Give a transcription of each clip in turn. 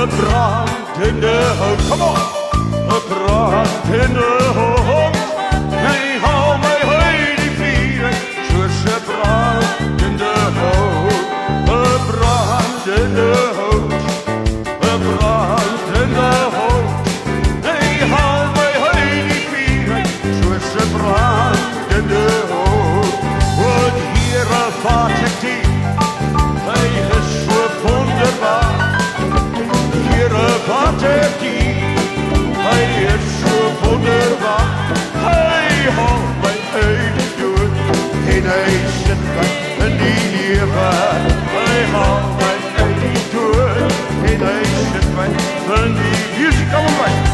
brand in de hoofd. Kom op! Brand in de hoofd. Nee, hou mij heen die vieren. Zoals ze brand in de hoofd. Brand in de hoofd. Brand in de hoofd. Nee, hou mij heen die vieren. Zoals ze brand in de hoofd. Wat hier wat ik die. Hij is zo wonderbaar. Hier wat ik die. Hij is zo wonderbaar. Hij houdt mij uit door. En hij zit mij in die leven. Hij houdt mij uit door. En hij zit mij in die music. Kom maar.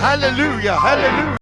Hallelujah, hallelujah.